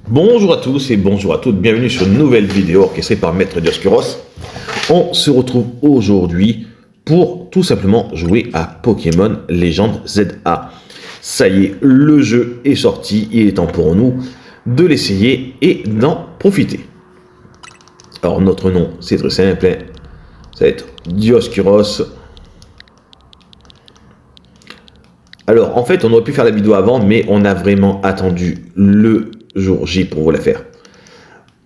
Bonjour à tous et bonjour à toutes, bienvenue sur une nouvelle vidéo orchestrée par Maître Dioscuros. On se retrouve aujourd'hui pour tout simplement jouer à Pokémon Légende ZA. Ça y est, le jeu est sorti, il est temps pour nous de l'essayer et d'en profiter. Alors notre nom c'est très simple, ça va être Dioscuros. Alors en fait on aurait pu faire la vidéo avant, mais on a vraiment attendu le jour J pour vous la faire.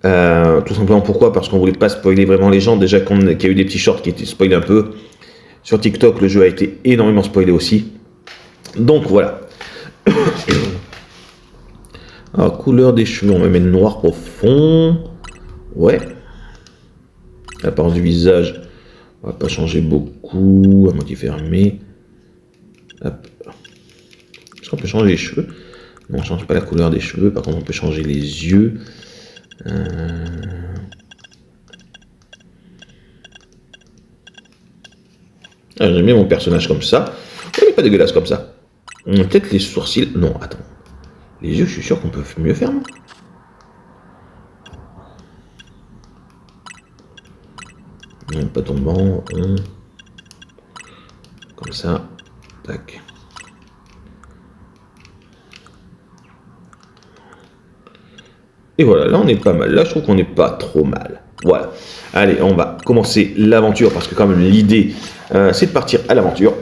Tout simplement pourquoi? Parce qu'on voulait pas spoiler vraiment les gens. Déjà qu'il y a eu des petits shorts qui étaient spoilés un peu. Sur TikTok, le jeu a été énormément spoilé aussi. Donc voilà. Alors, couleur des cheveux, on va mettre noir profond. Ouais. L'apparence du visage, on va pas changer beaucoup. À moitié fermé. Est-ce qu'on peut changer les cheveux? Non, on ne change pas la couleur des cheveux. Par contre, on peut changer les yeux. J'aime bien mon personnage comme ça. Il n'est pas dégueulasse comme ça. Peut-être les sourcils. Non, attends. Les yeux, je suis sûr qu'on peut mieux faire, non? Non, pas tombant. Comme ça. Tac. Et voilà, là on est pas mal. Là je trouve qu'on n'est pas trop mal. Voilà. Allez, on va commencer l'aventure parce que quand même l'idée c'est de partir à l'aventure.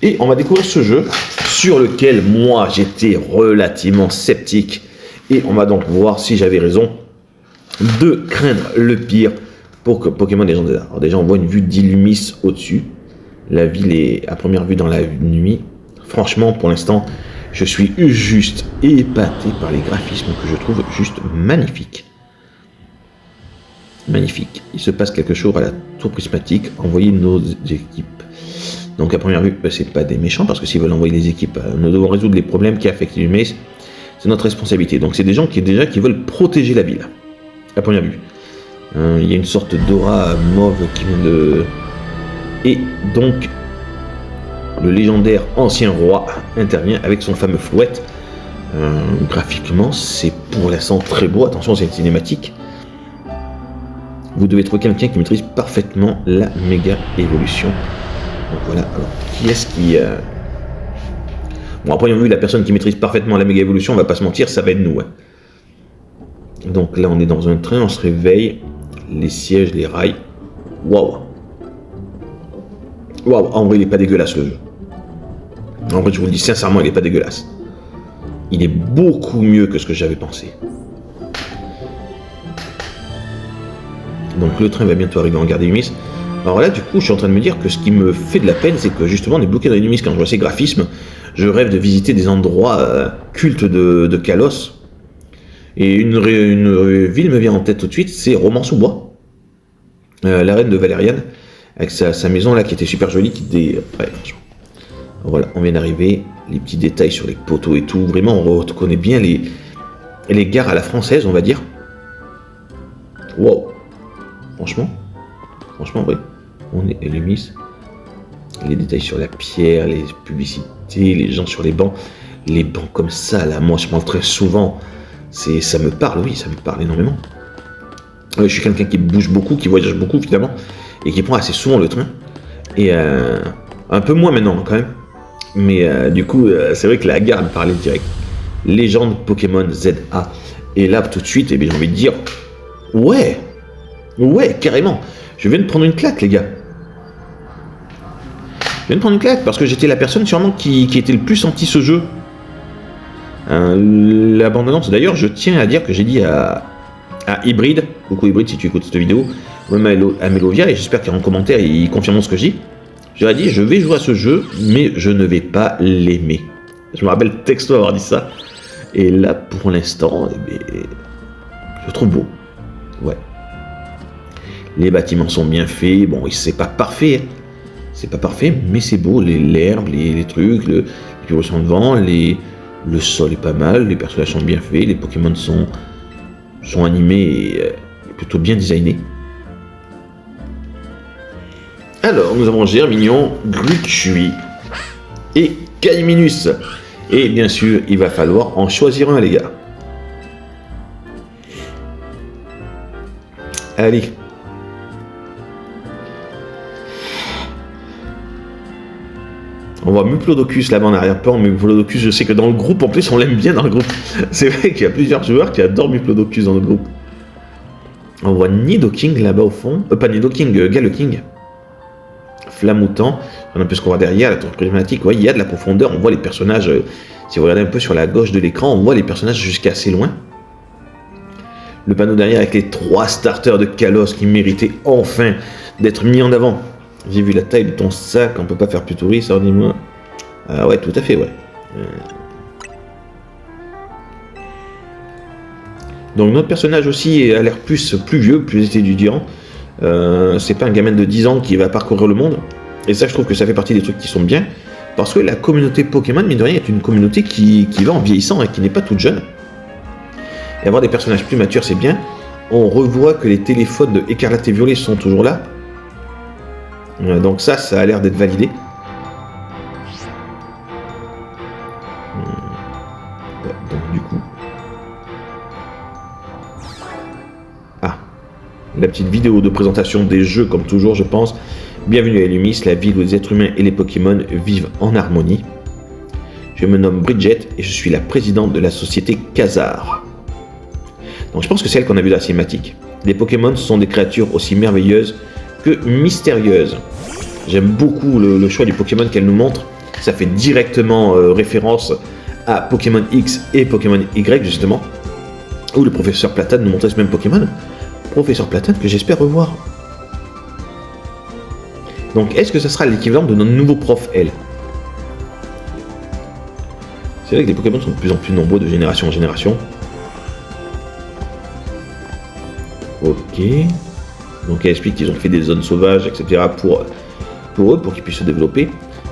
Et on va découvrir ce jeu sur lequel moi j'étais relativement sceptique. Et on va donc voir si j'avais raison de craindre le pire pour que Pokémon Légende ZA. Alors déjà on voit une vue d'Illumis au-dessus. La ville est à première vue dans la nuit. Franchement pour l'instant... je suis juste épaté par les graphismes que je trouve juste magnifiques. Magnifique. Il se passe quelque chose à la tour prismatique. Envoyer nos équipes. Donc à première vue, c'est pas des méchants parce que s'ils veulent envoyer les équipes, nous devons résoudre les problèmes qui affectent les humains. C'est notre responsabilité. Donc c'est des gens qui veulent protéger la ville. À première vue. Il y a une sorte d'aura mauve qui vient de... Et donc... le légendaire ancien roi intervient avec son fameux flouette. Graphiquement, c'est pour l'instant très beau. Attention, c'est une cinématique. Vous devez trouver quelqu'un qui maîtrise parfaitement la méga évolution. Donc voilà. Alors, qui est-ce qui... Bon, après, on a vu la personne qui maîtrise parfaitement la méga évolution, on va pas se mentir, ça va être nous. Hein. Donc là, on est dans un train, on se réveille. Les sièges, les rails. Waouh! Waouh! En vrai, il est pas dégueulasse le jeu. En fait, je vous le dis sincèrement, il n'est pas dégueulasse. Il est beaucoup mieux que ce que j'avais pensé. Donc le train va bientôt arriver en gare d'Illumis. Alors là, du coup, je suis en train de me dire que ce qui me fait de la peine, c'est que justement, on est bloqué dans Illumis. Quand je vois ces graphismes, je rêve de visiter des endroits cultes de Kalos. Et une ville me vient en tête tout de suite, c'est Romans-sous-Bois. La reine de Valériane, avec sa maison là qui était super jolie, ouais, franchement. Voilà, on vient d'arriver, les petits détails sur les poteaux et tout, vraiment on reconnaît bien les gares à la française, on va dire. Wow, franchement, oui, on est Illumis. Les détails sur la pierre, les publicités, les gens sur les bancs comme ça, là, moi je parle très souvent, ça me parle, oui, ça me parle énormément. Je suis quelqu'un qui bouge beaucoup, qui voyage beaucoup finalement, et qui prend assez souvent le train, et un peu moins maintenant quand même. Mais du coup, c'est vrai que la gare me parlait direct. Légende Pokémon ZA. Et là, tout de suite, eh bien, j'ai envie de dire... Ouais, carrément. Je viens de prendre une claque, les gars. Je viens de prendre une claque parce que j'étais la personne sûrement qui était le plus anti ce jeu. La bande-annonce, d'ailleurs, je tiens à dire que j'ai dit à Hybrid, coucou Hybrid si tu écoutes cette vidéo, même à Melovia, et j'espère qu'en commentaire, ils confirmeront ce que je dis. Je leur ai dit, je vais jouer à ce jeu, mais je ne vais pas l'aimer. Je me rappelle texto avoir dit ça. Et là, pour l'instant, je le trouve beau. Ouais. Les bâtiments sont bien faits. Bon, c'est pas parfait. C'est pas parfait, mais c'est beau. L'herbe, les trucs, les vibrations de vent, le sol est pas mal. Les personnages sont bien faits. Les Pokémon sont animés et plutôt bien designés. Alors, nous avons Germignon, Gruchui et Caiminus. Et bien sûr, il va falloir en choisir un, les gars. Allez. On voit Muplodocus là-bas en arrière-plan. Muplodocus, je sais que dans le groupe, en plus, on l'aime bien dans le groupe. C'est vrai qu'il y a plusieurs joueurs qui adorent Muplodocus dans le groupe. On voit Nidoking là-bas au fond. Pas Nidoking, Galeking. Flamoutant. On a un peu ce qu'on voit derrière, la tour prismatique. Ouais, il y a de la profondeur. On voit les personnages. Si vous regardez un peu sur la gauche de l'écran, on voit les personnages jusqu'à assez loin. Le panneau derrière avec les 3 starters de Kalos qui méritaient enfin d'être mis en avant. J'ai vu la taille de ton sac, on peut pas faire plus touriste, alors dis-moi. Ah ouais, tout à fait, ouais. Donc notre personnage aussi a l'air plus vieux, plus étudiant. C'est pas un gamin de 10 ans qui va parcourir le monde. Et ça, je trouve que ça fait partie des trucs qui sont bien. Parce que la communauté Pokémon, mine de rien, est une communauté qui va en vieillissant et qui n'est pas toute jeune. Et avoir des personnages plus matures, c'est bien. On revoit que les téléphones de Écarlate et Violet sont toujours là. Donc ça a l'air d'être validé. Ouais, donc du coup... Ah, la petite vidéo de présentation des jeux, comme toujours, je pense. Bienvenue à Illumis, la ville où les êtres humains et les Pokémon vivent en harmonie. Je me nomme Bridget et je suis la présidente de la société Khazar. Donc je pense que c'est elle qu'on a vu dans la cinématique. Les Pokémon sont des créatures aussi merveilleuses que mystérieuses. J'aime beaucoup le choix du Pokémon qu'elle nous montre. Ça fait directement référence à Pokémon X et Pokémon Y, justement. Où le professeur Platane nous montrait ce même Pokémon. Professeur Platane que j'espère revoir. Donc est-ce que ça sera l'équivalent de notre nouveau prof L? C'est vrai que les Pokémon sont de plus en plus nombreux de génération en génération. Ok. Donc elle explique qu'ils ont fait des zones sauvages, etc. pour eux, pour qu'ils puissent se développer.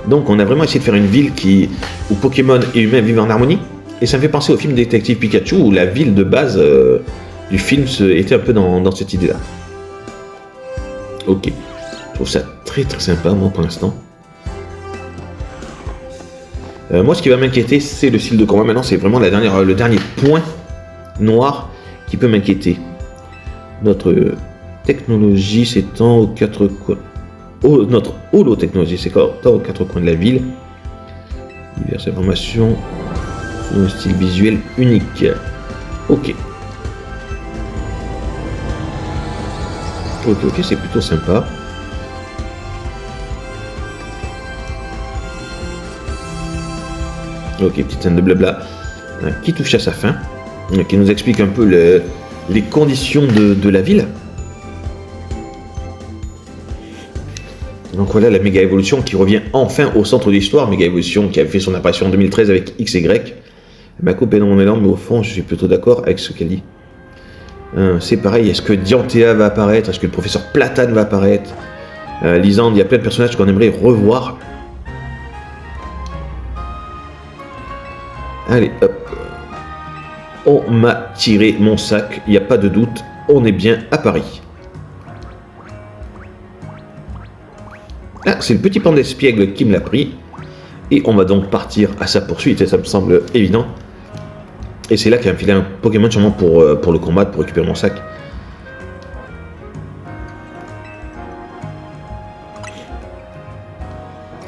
Donc on a vraiment essayé de faire une ville où Pokémon et humains vivent en harmonie. Et ça me fait penser au film Détective Pikachu, où la ville de base du film était un peu dans cette idée-là. Ok. Je trouve ça très très sympa, moi, pour l'instant. Moi, ce qui va m'inquiéter, c'est le style de combat. Maintenant, c'est vraiment le dernier point noir qui peut m'inquiéter. Notre technologie s'étend aux 4 coins. Notre holotechnologie s'étend aux 4 coins de la ville. Diverses informations sur un style visuel unique. Ok. Ok, c'est plutôt sympa. Ok, petite scène de blabla qui touche à sa fin, qui nous explique un peu les conditions de la ville. Donc voilà la méga évolution qui revient enfin au centre de l'histoire, méga évolution qui a fait son apparition en 2013 avec XY. Ma coupe est dans mon élan, mais au fond je suis plutôt d'accord avec ce qu'elle dit. C'est pareil, est-ce que Dianthea va apparaître? Est-ce que le professeur Platane va apparaître? Lysandre, il y a plein de personnages qu'on aimerait revoir. Allez, hop. On m'a tiré mon sac, il n'y a pas de doute, on est bien à Paris. Ah, c'est le petit panda espiègle qui me l'a pris. Et on va donc partir à sa poursuite, et ça me semble évident. Et c'est là qu'il va me filer un Pokémon sûrement pour le combat, pour récupérer mon sac.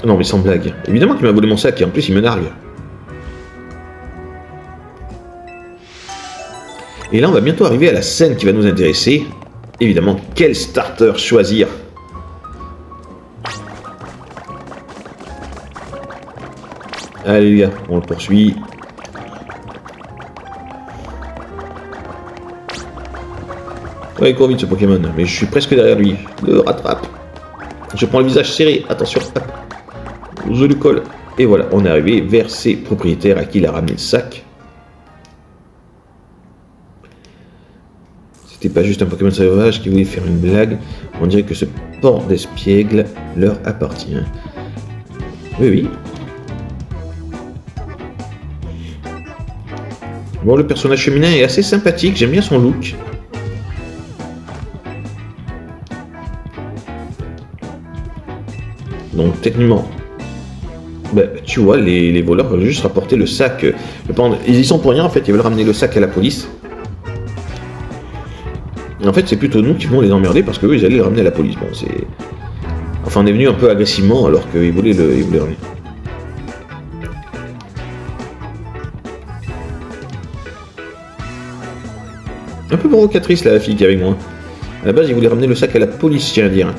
Non mais sans blague. Évidemment qu'il m'a volé mon sac et en plus il me nargue. Et là on va bientôt arriver à la scène qui va nous intéresser. Évidemment, quel starter choisir? Allez les gars, on le poursuit. Ouais, il court vite ce Pokémon, mais je suis presque derrière lui. Je le rattrape. Je prends le visage serré, attention. Hop. Je lui colle. Et voilà, on est arrivé vers ses propriétaires à qui il a ramené le sac. C'était pas juste un Pokémon sauvage qui voulait faire une blague. On dirait que ce port d'espiègle leur appartient. Oui, oui. Bon, le personnage féminin est assez sympathique, j'aime bien son look. Donc techniquement, ben, tu vois, les voleurs veulent juste rapporter le sac. Ils y sont pour rien en fait, ils veulent ramener le sac à la police. Et en fait, c'est plutôt nous qui vont les emmerder parce qu'eux, ils allaient les ramener à la police. Bon, c'est... Enfin, on est venu un peu agressivement alors qu'ils voulaient le ramener. Un peu provocatrice, la fille qui est avec moi. À la base, ils voulaient ramener le sac à la police, tiens à dire.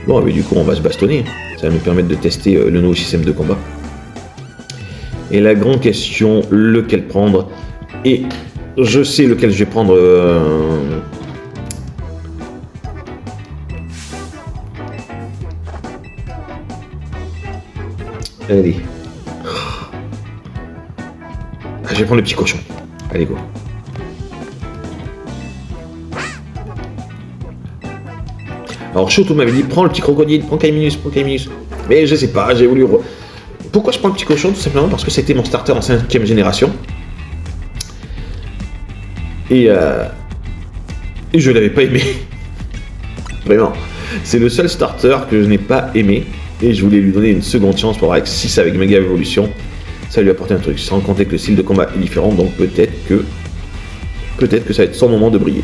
Bon, mais du coup, on va se bastonner. Ça va nous permettre de tester le nouveau système de combat. Et la grande question, lequel prendre? Et je sais lequel je vais prendre. Allez. Je vais prendre le petit cochon. Allez, go. Alors, Choto m'avait dit, prends le petit crocodile, prends Kaiminus. Mais je sais pas, j'ai voulu... Pourquoi je prends le petit cochon? Tout simplement parce que c'était mon starter en 5ème génération. Et je l'avais pas aimé. Vraiment. C'est le seul starter que je n'ai pas aimé. Et je voulais lui donner une seconde chance pour avec 6 avec Méga Evolution. Ça lui apporter un truc. Sans compter que le style de combat est différent. Donc peut-être que ça va être son moment de briller.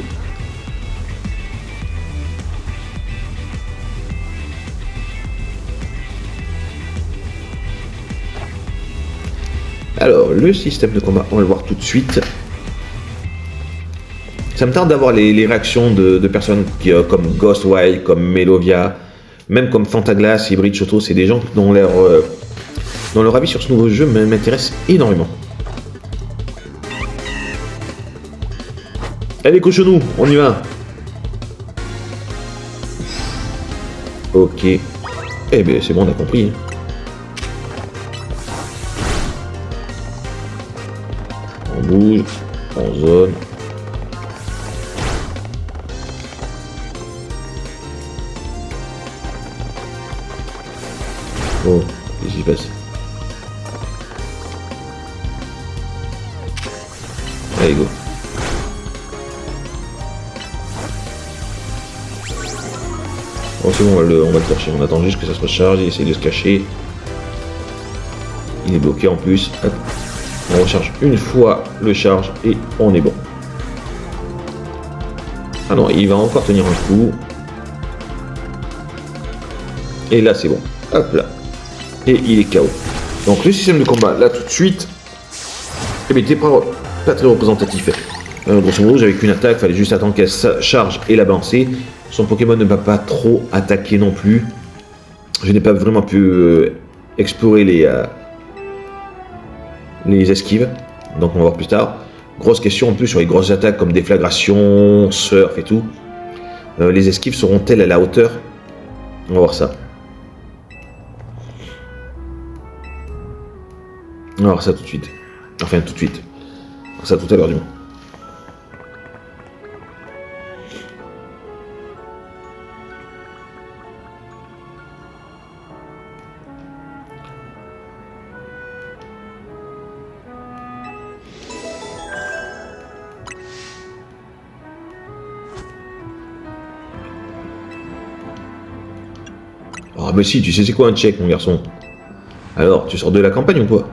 Alors, le système de combat, on va le voir tout de suite. Ça me tarde d'avoir les réactions de personnes comme Ghostwire, comme Melovia, même comme Fantaglass, Hybrid Choto. C'est des gens dont leur avis sur ce nouveau jeu m'intéresse énormément. Allez, cochonou, on y va. Ok. Eh bien, c'est bon, on a compris. On bouge, on zone. Oh, qu'est-ce qui se passe? Allez, go. Bon, c'est bon, on va le torcher. On attend juste que ça se recharge. Il essaye de se cacher. Il est bloqué en plus. Hop. On recharge une fois le charge et on est bon. Ah non, il va encore tenir un coup. Et là, c'est bon. Hop là. Et il est KO. Donc le système de combat, là tout de suite, eh bien, il était pas très représentatif. Grosso modo, j'avais qu'une attaque, fallait juste attendre qu'elle charge et la balancer. Son Pokémon ne va pas trop attaquer non plus. Je n'ai pas vraiment pu explorer les esquives. Donc on va voir plus tard. Grosse question en plus sur les grosses attaques comme déflagration, surf et tout. Les esquives seront-elles à la hauteur? On va voir ça. On va voir ça tout de suite. Enfin tout de suite. On va voir ça tout à l'heure du moins. Ah mais si, tu sais c'est quoi un check mon garçon? Alors, tu sors de la campagne ou quoi?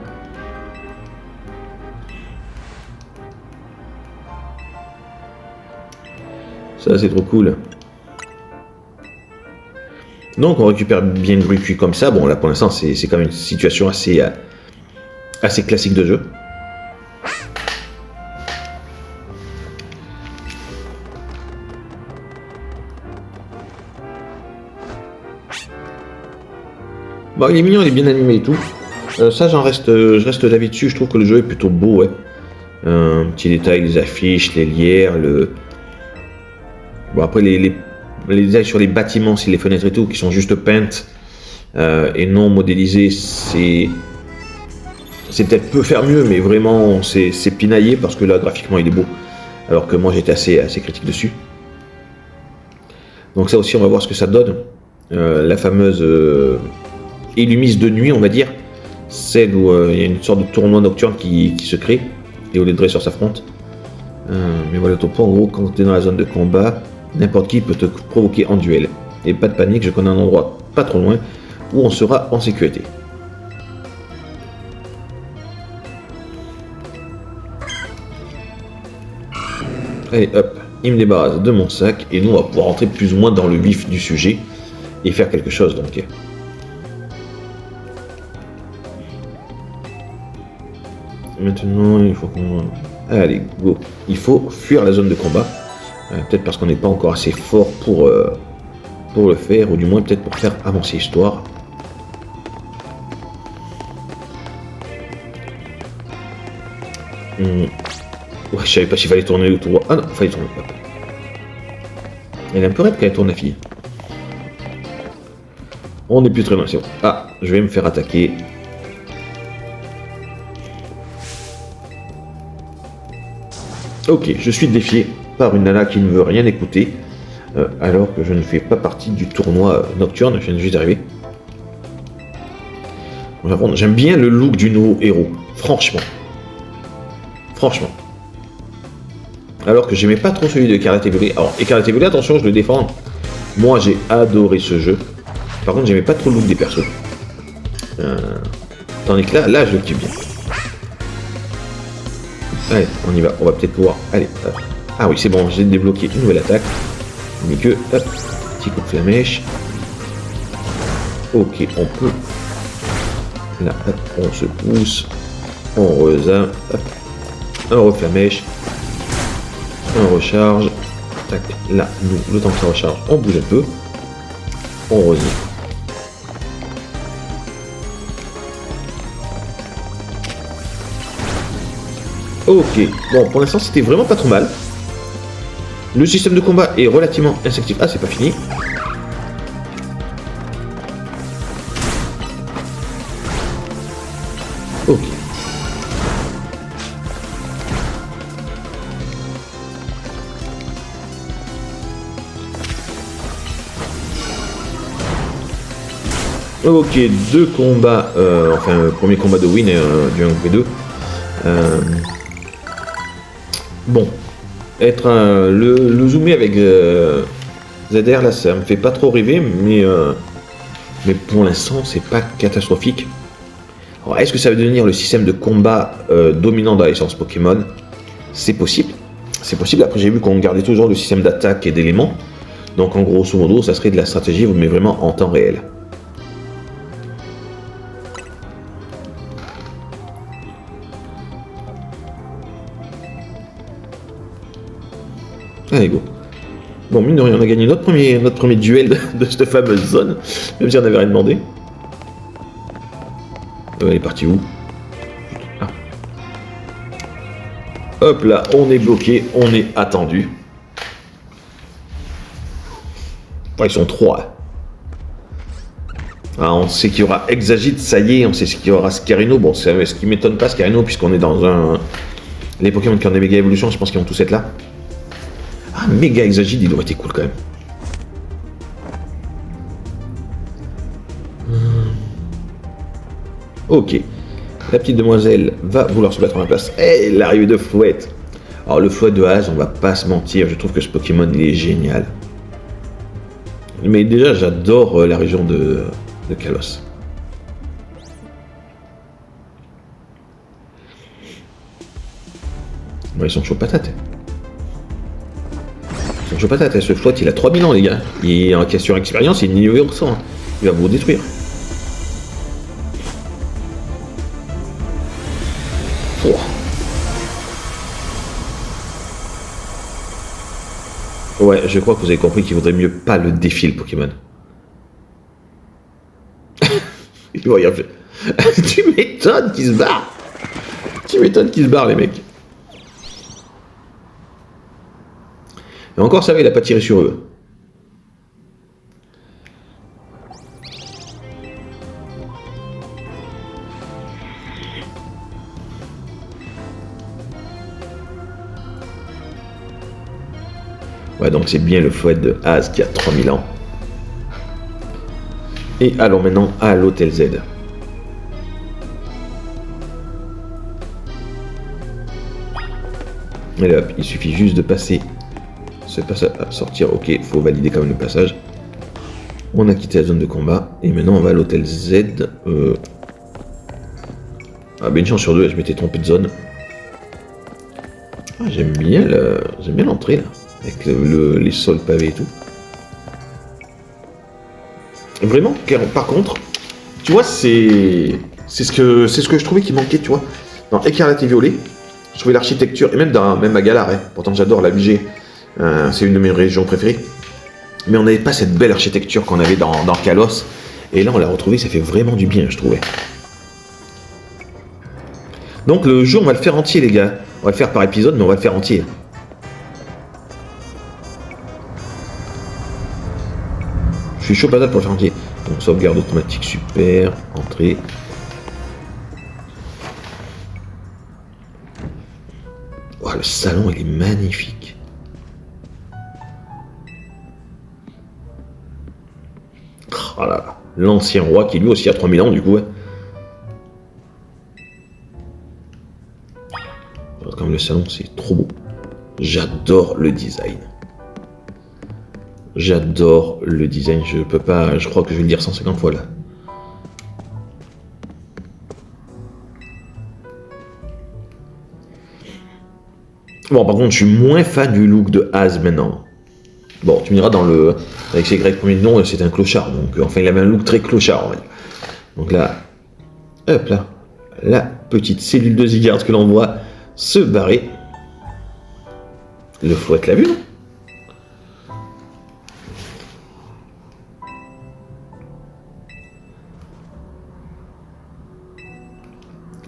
Ça c'est trop cool. Donc on récupère bien le bruit comme ça. Bon là pour l'instant c'est quand même une situation assez classique de jeu. Bon il est mignon, il est bien animé et tout. Ça je reste d'avis dessus, je trouve que le jeu est plutôt beau, ouais. Petit détail, les affiches, les lierres, Bon après les détails sur les bâtiments, les fenêtres et tout, qui sont juste peintes et non modélisées, c'est peut-être peut faire mieux, mais vraiment c'est pinaillé parce que là graphiquement il est beau. Alors que moi j'étais assez critique dessus. Donc ça aussi on va voir ce que ça donne. La fameuse Illumise de nuit on va dire. Celle où il y a une sorte de tournoi nocturne qui se crée et où les dresseurs s'affrontent. Mais voilà ton point en gros quand tu es dans la zone de combat. N'importe qui peut te provoquer en duel. Et pas de panique, je connais un endroit pas trop loin où on sera en sécurité. Allez, hop, il me débarrasse de mon sac, et nous, on va pouvoir rentrer plus ou moins dans le vif du sujet, et faire quelque chose, donc. Maintenant, il faut qu'on... Allez, go. Il faut fuir la zone de combat. Peut-être parce qu'on n'est pas encore assez fort pour le faire, ou du moins peut-être pour faire avancer l'histoire. Ouais, je savais pas s'il fallait tourner autour. Ah non, il fallait tourner. Hop. Elle est un peu raide quand elle tourne, la fille. On n'est plus très loin, c'est bon. Ah, je vais me faire attaquer. Ok, je suis défié par une nana qui ne veut rien écouter, alors que je ne fais pas partie du tournoi nocturne, je viens juste d'arriver. J'aime bien le look du nouveau héros, franchement. Franchement. Alors que j'aimais pas trop celui de Écarlate et Violet. Alors, Écarlate et Violet, attention, je le défends. Moi, j'ai adoré ce jeu. Par contre, j'aimais pas trop le look des persos. Tandis que là, je le kiffe bien. Allez, on y va. On va peut-être pouvoir... Allez, hop. Ah oui, c'est bon, j'ai débloqué une nouvelle attaque. Mais que, hop, petit coup de flamèche. Ok, on peut... Là, hop, on se pousse. On reza, hop. Un reflamèche. On recharge. Tac, là, nous, le temps que ça recharge, on bouge un peu. On revient. Ok, bon, pour l'instant, c'était vraiment pas trop mal. Le système de combat est relativement instinctif. Ah, c'est pas fini. Ok. Ok, deux combats, enfin, premier combat de win et du 1v2. Bon, être le zoomer avec ZR, là, ça me fait pas trop rêver, mais pour l'instant, c'est pas catastrophique. Alors, est-ce que ça va devenir le système de combat dominant dans la licence Pokémon? C'est possible. C'est possible. Après, j'ai vu qu'on gardait toujours le système d'attaque et d'éléments. Donc, en grosso modo, ça serait de la stratégie, mais vraiment en temps réel. Allez, go. Bon, mine de rien, on a gagné notre premier duel de cette fameuse zone, même si on n'avait rien demandé. Elle est partie où? Ah. Hop là, on est bloqué, on est attendu. Oh, ils sont trois. Ah, on sait qu'il y aura Exagite, ça y est, on sait qu'il y aura Scarino. Bon, ce qui m'étonne pas, Scarino, puisqu'on est dans un... Les Pokémon qui ont des méga évolutions, je pense qu'ils vont tous être là. Ah, méga Exagite, il aurait été cool quand même. Ok. La petite demoiselle va vouloir se battre à ma place. Et l'arrivée de Fouette. Alors, le Fouette de Haz, on va pas se mentir, je trouve que ce Pokémon, il est génial. Mais déjà, j'adore la région de Kalos. Bon, ils sont chauds patates. Ils sont chauds patates. Ce Fouette, il a 3000 ans, les gars. Il est en question expérience, il est niveau 100. Il va vous détruire. Oh. Ouais, je crois que vous avez compris qu'il vaudrait mieux pas le défier, le Pokémon. Il va rien faire. Tu m'étonnes qu'il se barre. Tu m'étonnes qu'il se barre, les mecs. Et encore, ça va, il a pas tiré sur eux. Ouais, donc c'est bien le Fouette de Haz qui a 3000 ans. Et allons maintenant à l'Hôtel Z. Et là, il suffit juste de passer ce passage à sortir. Ok, il faut valider quand même le passage. On a quitté la zone de combat. Et maintenant, on va à l'Hôtel Z. Ah, ben une chance sur deux, je m'étais trompé de zone. Ah, j'aime bien l'entrée là, avec les sols pavés et tout. Vraiment, par contre, tu vois, c'est ce que je trouvais qui manquait, tu vois. Dans Écarlate et Violet, je trouvais l'architecture, et même à Galar, hein, pourtant j'adore la BG, c'est une de mes régions préférées, mais on n'avait pas cette belle architecture qu'on avait dans Kalos, et là on l'a retrouvé, ça fait vraiment du bien, je trouvais. Donc le jeu, on va le faire entier, les gars. On va le faire par épisode, mais on va le faire entier. Je suis chaud patate pour le faire entier. Donc sauvegarde automatique, super. Entrée. Oh, le salon, il est magnifique. Oh là là. L'ancien roi qui lui aussi a 3000 ans, du coup. Ouais. Comme le salon, c'est trop beau. J'adore le design. J'adore le design. Je peux pas. Je crois que je vais le dire 150 fois là. Bon, par contre, je suis moins fan du look de Az maintenant. Bon, tu me diras, avec ses grecs premiers noms, c'est un clochard. Donc, enfin, il avait un look très clochard, en fait. Donc là, hop là, la petite cellule de Zygarde que l'on voit se barrer. Le fouette l'a vu, non?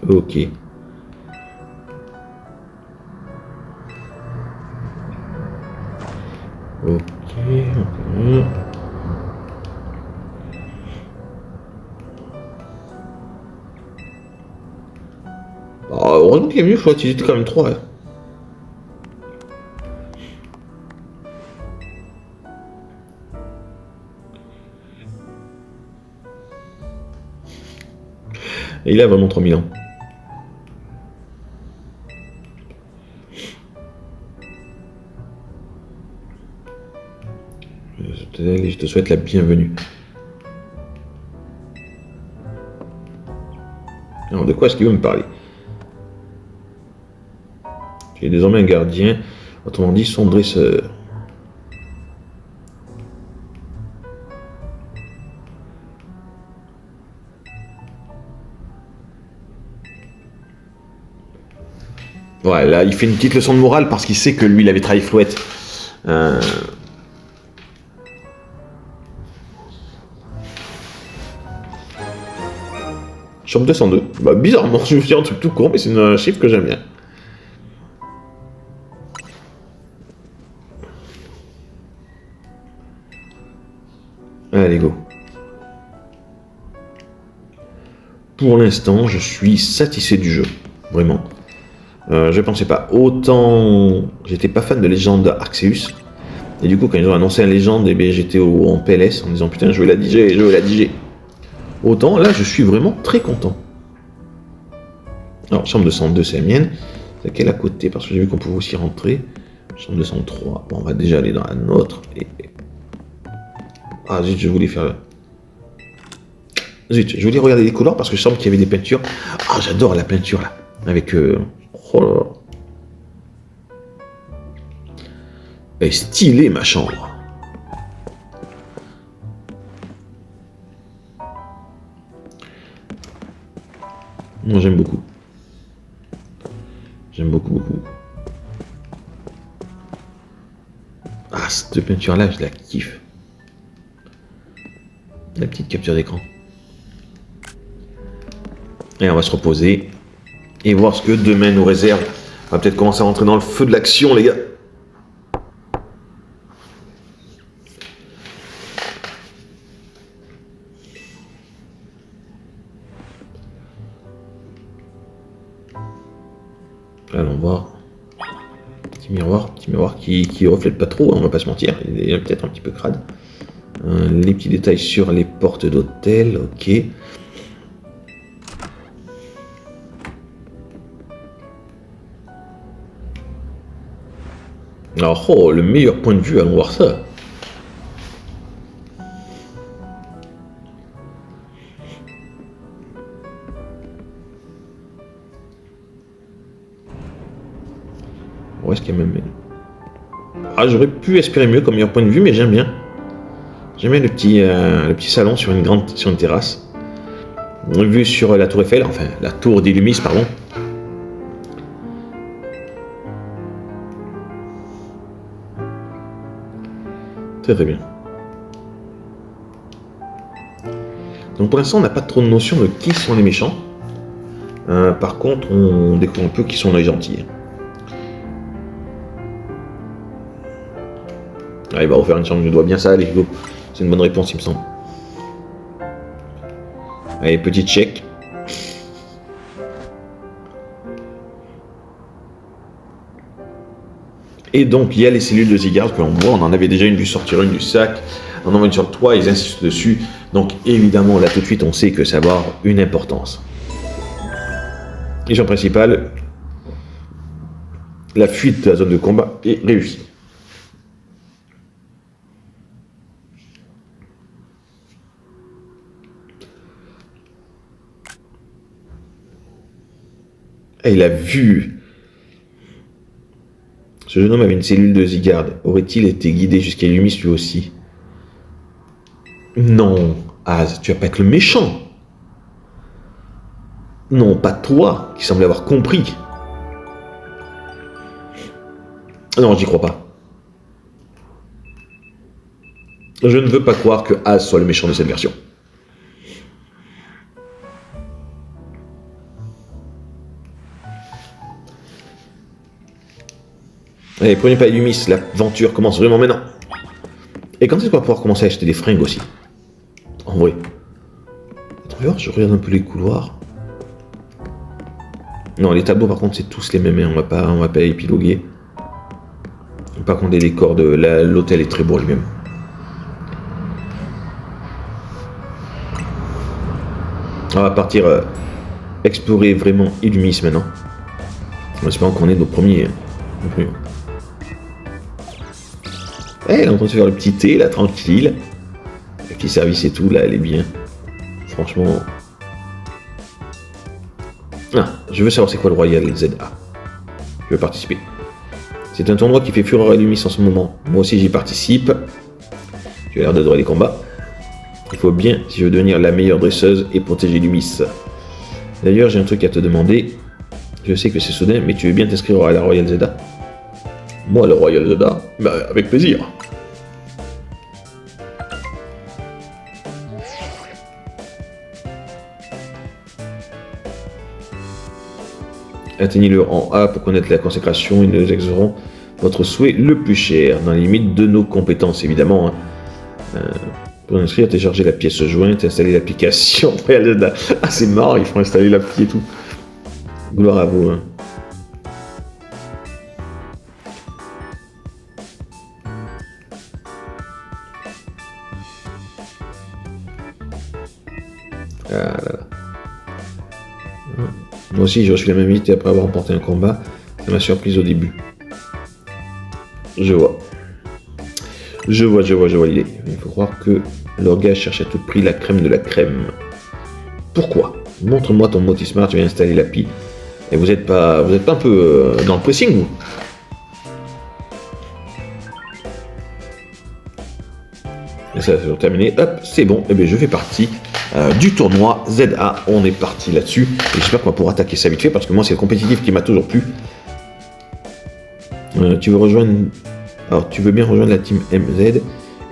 Ok. Ok. Ah, heureusement qu'il est venu, Fouette, il était quand même 3. Hein. Et il a vraiment 3000 ans. Je te souhaite la bienvenue. Alors, de quoi est-ce qu'il veut me parler? Tu es désormais un gardien, autrement dit son dresseur. Ouais, là, il fait une petite leçon de morale parce qu'il sait que lui, il avait trahi Flouette. Chambre 202. Bah, bizarrement, je me suis dit un truc tout court, mais c'est un chiffre que j'aime bien. Allez, go. Pour l'instant, je suis satisfait du jeu. Vraiment. Je pensais pas. Autant. J'étais pas fan de Légende Arceus. Et du coup, quand ils ont annoncé la légende, eh bien, j'étais en PLS en me disant putain, je veux la diger, je veux la diger. Autant là, je suis vraiment très content. Alors, chambre 202, c'est la mienne. C'est laquelle à côté? Parce que j'ai vu qu'on pouvait aussi rentrer. Chambre 203. Bon, on va déjà aller dans la nôtre. Ah zut, je voulais faire. Zut, je voulais regarder les couleurs parce que je sens qu'il y avait des peintures. Ah, j'adore la peinture là. Avec. Oh là là. Elle est stylée ma chambre. Non, j'aime beaucoup. J'aime beaucoup, beaucoup. Ah, cette peinture-là, je la kiffe. La petite capture d'écran. Et on va se reposer et voir ce que demain nous réserve. On va peut-être commencer à rentrer dans le feu de l'action, les gars. Allons voir. Petit miroir qui reflète pas trop, on va pas se mentir. Il est peut-être un petit peu crade. Les petits détails sur les portes d'hôtel, ok. Alors, oh, le meilleur point de vue, allons voir ça. On reste quand même... Ah, j'aurais pu espérer mieux comme meilleur point de vue, mais j'aime bien. J'aime bien le petit salon sur une terrasse. Vue sur la tour Eiffel, enfin la tour d'Illumis, pardon. Très bien. Donc pour l'instant, on n'a pas trop de notion de qui sont les méchants. Par contre, on découvre un peu qui sont les gentils. Ah, il va refaire une chambre, je dois bien ça, allez, go. C'est une bonne réponse, il me semble. Allez, petit check. Et donc, il y a les cellules de Zygarde que l'on voit. On en avait déjà une vue sortir une du sac. On en voit une sur le toit, ils insistent dessus. Donc, évidemment, là, tout de suite, on sait que ça va avoir une importance. Mission principale, la fuite de la zone de combat est réussie. Et il a vu. Ce jeune homme avait une cellule de Zygarde. Aurait-il été guidé jusqu'à Illumis lui aussi? Non, Az, tu vas pas être le méchant. Non, pas toi, qui semble avoir compris. Non, j'y crois pas. Je ne veux pas croire que Az soit le méchant de cette version. Allez, prenez pas Illumis, l'aventure commence vraiment maintenant. Et quand est-ce qu'on va pouvoir commencer à acheter des fringues aussi? En vrai. Attends, je regarde un peu les couloirs. Non, les tableaux par contre c'est tous les mêmes, on va pas épiloguer. Par contre les décors de l'hôtel est très beau lui-même. On va partir explorer vraiment Illumis maintenant. En espérant qu'on ait nos premiers. Elle est en train de se faire le petit thé là, tranquille. Le petit service et tout, là, elle est bien. Franchement. Ah, je veux savoir c'est quoi le Royal ZA. Je veux participer. C'est un tournoi qui fait fureur à Illumis en ce moment. Moi aussi j'y participe. J'ai l'air d'adorer les combats. Il faut bien si je veux devenir la meilleure dresseuse et protéger Illumis. D'ailleurs, j'ai un truc à te demander. Je sais que c'est soudain, mais tu veux bien t'inscrire à la Royal ZA? Moi, le Royal ZA? Bah, avec plaisir. Atteignez le rang A pour connaître la consécration et nous exaucerons votre souhait le plus cher, dans les limites de nos compétences, évidemment. Pour inscrire, télécharger la pièce jointe, installer l'application. Ah, c'est marrant, ils font installer l'appli et tout. Gloire à vous. Ah là là. Moi aussi, j'ai reçu la même invité après avoir remporté un combat. Ça m'a surprise au début. Je vois. Je vois l'idée. Il faut croire que l'orgage cherche à tout prix la crème de la crème. Pourquoi? Montre-moi ton Motismart, tu viens installer l'appli. Et vous êtes pas un peu dans le pressing, vous? Et ça, c'est terminé. Hop, c'est bon. Et bien, je fais partie du tournoi ZA. On est parti là-dessus. Et j'espère qu'on va pouvoir attaquer ça vite fait parce que moi, c'est le compétitif qui m'a toujours plu. Tu veux rejoindre... Alors, tu veux bien rejoindre la team MZ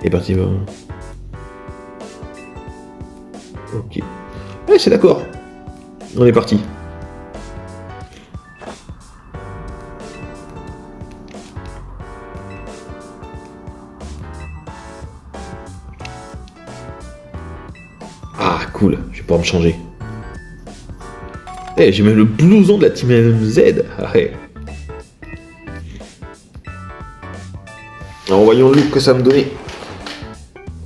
et partir... Ok. Ouais, c'est d'accord. On est parti. Ah, cool. Je vais pouvoir me changer. Eh, j'ai même le blouson de la team MZ. Ah, ouais. Alors, voyons le look que ça me donnait.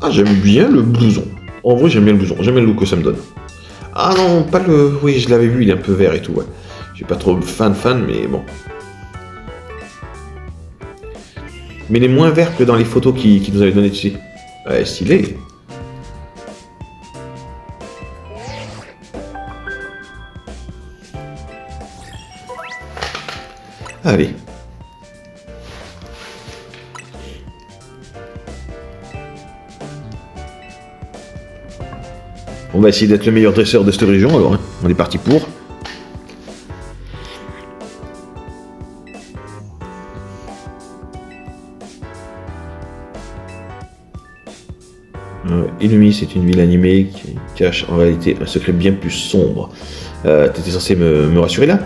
Ah, j'aime bien le blouson. En vrai, j'aime bien le blouson. J'aime bien le look que ça me donne. Ah non, pas le... Oui, je l'avais vu, il est un peu vert et tout, ouais. Je suis pas trop fan, mais bon. Mais il est moins vert que dans les photos qui nous avaient donné dessus. Ouais, stylé. Allez. On va essayer d'être le meilleur dresseur de cette région, alors, hein. On est parti pour. Illumi, c'est une ville animée qui cache en réalité un secret bien plus sombre. T'étais censé me rassurer là?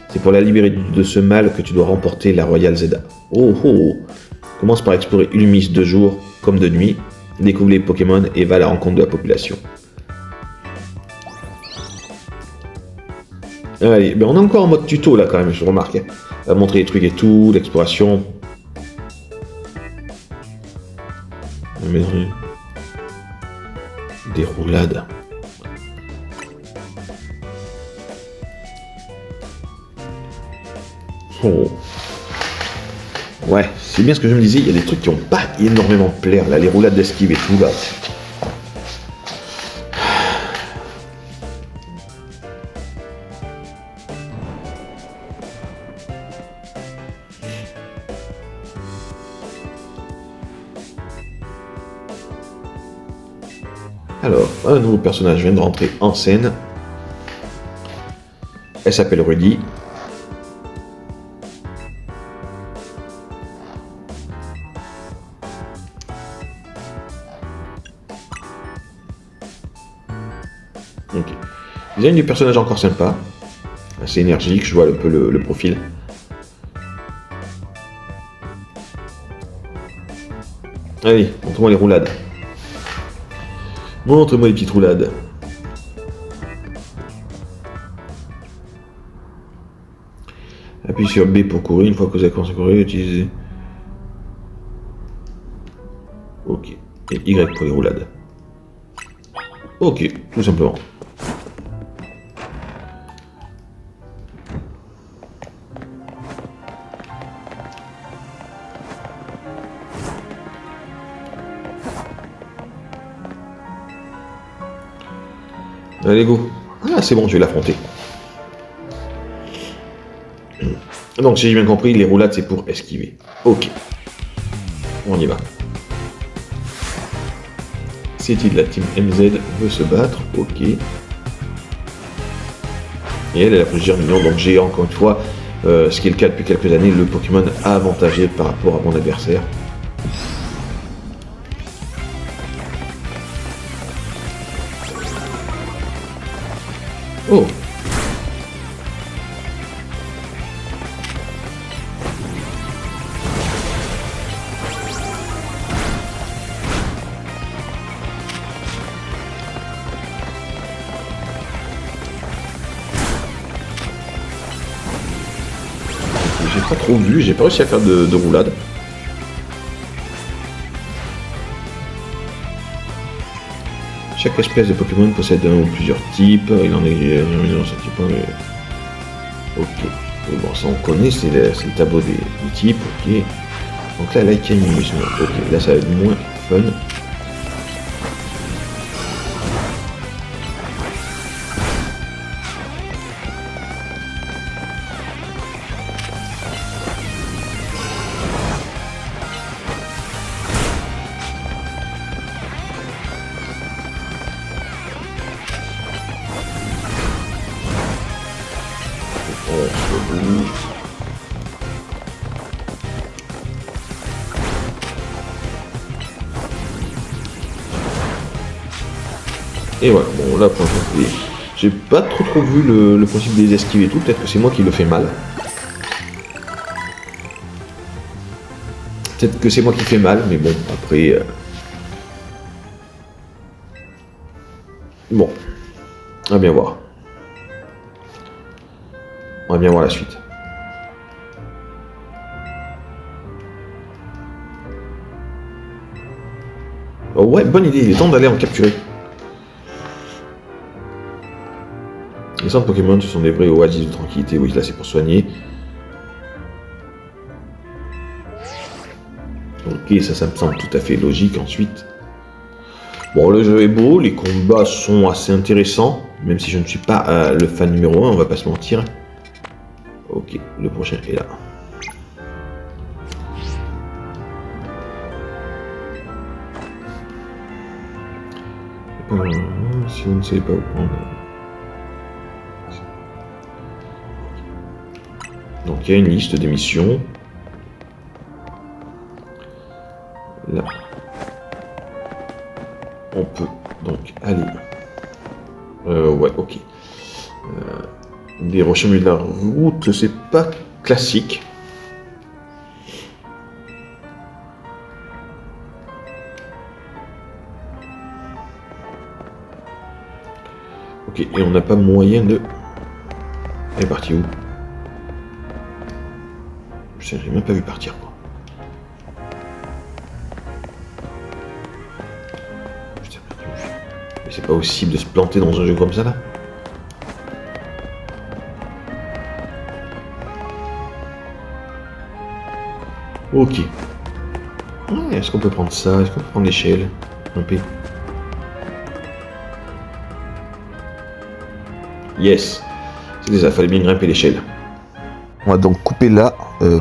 C'est pour la libérer de ce mal que tu dois remporter la Royale Zelda. Oh oh! Commence par explorer Illumis de jour comme de nuit, découvre les Pokémon et va à la rencontre de la population. Allez, ben on est encore en mode tuto là quand même, je remarque. Hein. On va montrer les trucs et tout, l'exploration. Des roulades. Oh. Ouais, c'est bien ce que je me disais, il y a des trucs qui n'ont pas énormément plaire, là, les roulades d'esquive et tout, là. Alors, un nouveau personnage vient de rentrer en scène. Elle s'appelle Rudy. Ok. Design du personnage encore sympa. Assez énergique, je vois un peu le profil. Allez, montre-moi les roulades. Montre-moi les petites roulades. Appuie sur B pour courir. Une fois que vous avez commencé à courir, utilisez. Ok. Et Y pour les roulades. Ok, tout simplement. Allez, go. Ah, c'est bon, je vais l'affronter. Donc, si j'ai bien compris, les roulades, c'est pour esquiver. Ok. On y va. City de la team MZ veut se battre. Ok. Et elle a plusieurs millions. Donc, j'ai encore une fois, ce qui est le cas depuis quelques années, le Pokémon avantagé par rapport à mon adversaire. Oh! J'ai pas trop vu, j'ai pas réussi à faire de roulade. Chaque espèce de Pokémon possède un ou plusieurs types, il en est dans ce type. Ok, et bon ça on connaît, c'est le tableau des types, ok. Donc là, l'Aikanisme, ok, là ça va être moins fun. Et voilà, bon là pour l'instant, j'ai pas trop vu le principe des esquives et tout, peut-être que c'est moi qui le fais mal. Peut-être que c'est moi qui fais mal, mais bon, après... Bon, on va bien voir. On va bien voir la suite. Oh ouais, bonne idée, il est temps d'aller en capturer. Les centres Pokémon, ce sont des vrais oasis de tranquillité. Oui, là c'est pour soigner. Ok, ça me semble tout à fait logique ensuite. Bon, le jeu est beau, les combats sont assez intéressants, même si je ne suis pas le fan numéro 1, on va pas se mentir. Ok, le prochain est là. si vous ne savez pas où prendre. Donc il y a une liste des missions. Là. On peut donc aller. Ouais, ok. Des rochers au milieu de la route, c'est pas classique. Ok, et on n'a pas moyen de... Elle est partie où? J'ai même pas vu partir, quoi. Mais c'est pas possible de se planter dans un jeu comme ça, là. Ok. Ouais, est-ce qu'on peut prendre ça? Est-ce qu'on peut prendre l'échelle? Un P. Yes. C'est ça, fallait bien grimper l'échelle. On va donc couper là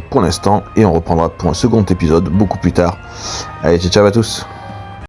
pour l'instant et on reprendra pour un second épisode beaucoup plus tard. Allez, ciao à tous.